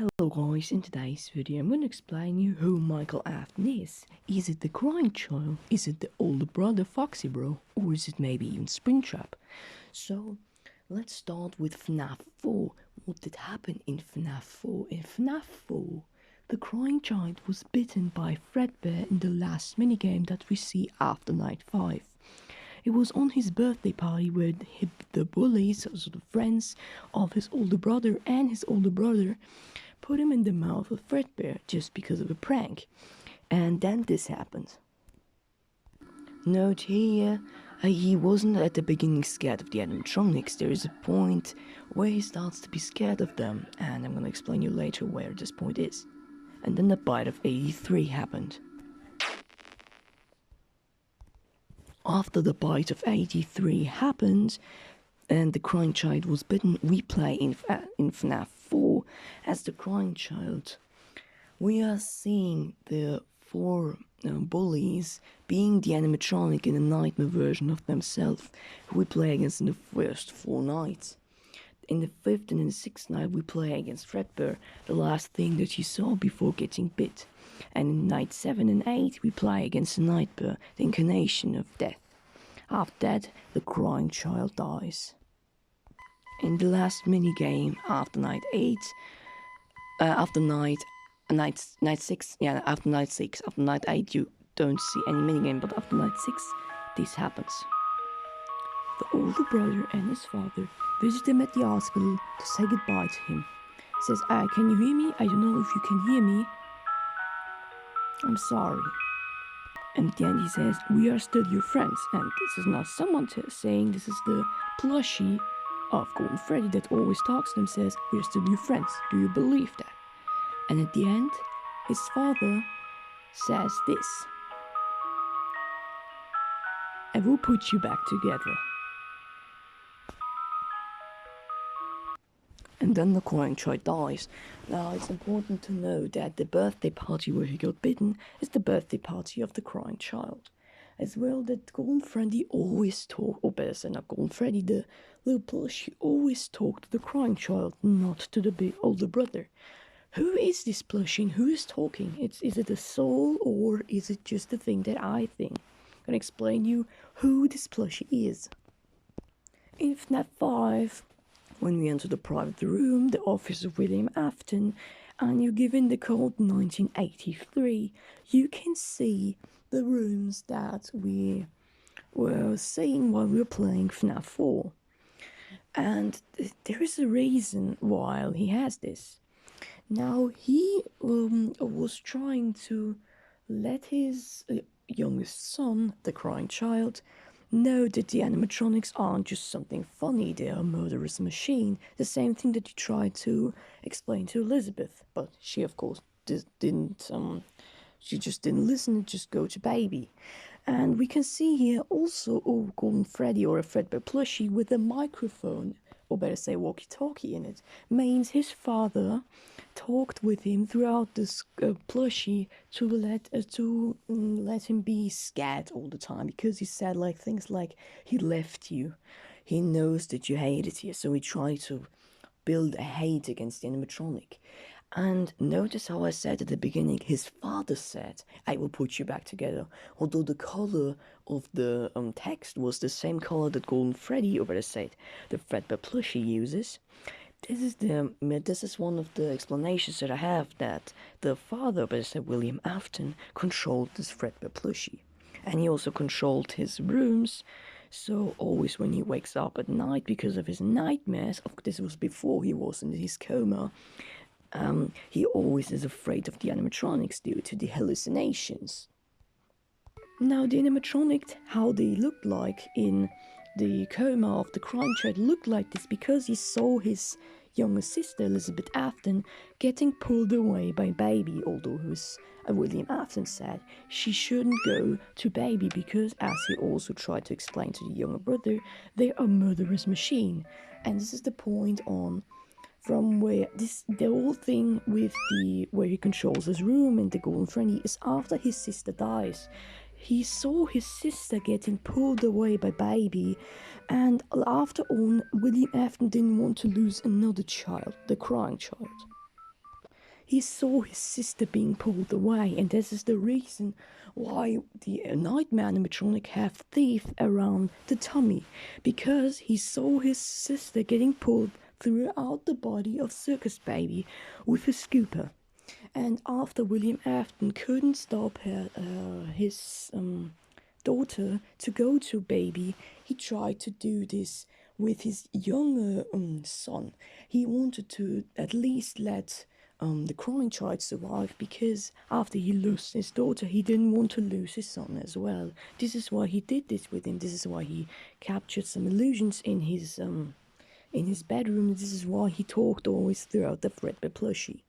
Hello guys, in today's video I'm going to explain you who Michael Afton is. Is it the crying child? Is it the older brother Foxy Bro? Or is it maybe even Springtrap? So let's start with Fnaf 4. What did happen in Fnaf 4? In Fnaf 4, the crying child was bitten by Fredbear in the last minigame that we see after night 5. It was on his birthday party where the bullies, so the friends of his older brother and his older brother, put him in the mouth of Fredbear just because of a prank. And then this happened. Note here, he wasn't at the beginning scared of the animatronics. There is a point where he starts to be scared of them, and I'm gonna explain you later where this point is. And then the bite of 83 happened. After the bite of 83 happened, and the crying child was bitten, we play in Fnaf 4 as the crying child. We are seeing the four bullies being the animatronic in a nightmare version of themselves, who we play against in the first 4 nights. In the 5th and in the 6th night we play against Fredbear, the last thing that you saw before getting bit. And in night 7 and 8 we play against the Nightbear, the incarnation of death. After that, the crying child dies. In the last minigame, after night 8, after night 6, after night 6, after night 8 you don't see any minigame, but after night 6, this happens. The older brother and his father visit him at the hospital to say goodbye to him. He says, can you hear me? I don't know if you can hear me. I'm sorry. And then he says, we are still your friends. And this is not someone saying, this is the plushie of Golden Freddy that always talks to him, says, we are still your friends. Do you believe that? And at the end, his father says this: I will put you back together. And then the crying child dies. Now it's important to know that the birthday party where he got bitten is the birthday party of the crying child. As well, that Golden Freddy always talked, or better said, not Golden Freddy, the little plushie always talked to the crying child, not to the big older brother. Who is this plushie and who is talking? Is it a soul or is it just the thing that I think? I'm gonna explain you who this plushie is. In Fnaf 5, when we enter the private room, the office of William Afton, and you're given the code 1983, you can see the rooms that we were seeing while we were playing Fnaf 4. And there is a reason why he has this. Now, he was trying to let his youngest son, the crying child, know that the animatronics aren't just something funny, they are a murderous machine. The same thing that he tried to explain to Elizabeth, but she of course didn't, she just didn't listen, just go to baby. And we can see here also a Golden Freddy or a Fredbear plushie with a microphone, or better say walkie-talkie in it, means his father talked with him throughout this plushie to let him be scared all the time, because he said like things like, he left you, he knows that you hated you, so he tried to build a hate against the animatronic. And notice how I said at the beginning, his father said, I will put you back together. Although the color of the text was the same color that Golden Freddy, or better said, the Fredbear plushie uses. This is one of the explanations that I have, that the father, better said William Afton, controlled this Fredbear plushie. And he also controlled his rooms. So always when he wakes up at night because of his nightmares, this was before he was in his coma, he always is afraid of the animatronics due to the hallucinations. Now the animatronic, how they looked like in the coma of the crying child, looked like this because he saw his younger sister Elizabeth Afton getting pulled away by baby, although William Afton said she shouldn't go to baby because, as he also tried to explain to the younger brother, they are a murderous machine. And this is the point on from where the whole thing with where he controls his room and the Golden Freddy is after his sister dies. He saw his sister getting pulled away by baby, and after all, William Afton didn't want to lose another child, the crying child. he saw his sister being pulled away, and this is the reason why the nightmare animatronic have thief around the tummy, because he saw his sister getting pulled throughout the body of Circus Baby with a scooper. And after William Afton couldn't stop his daughter to go to Baby, he tried to do this with his younger son. He wanted to at least let the crying child survive, because after he lost his daughter, he didn't want to lose his son as well. This is why he did this with him. This is why he captured some illusions in his bedroom. This is why he talked always throughout the Fredbear plushie.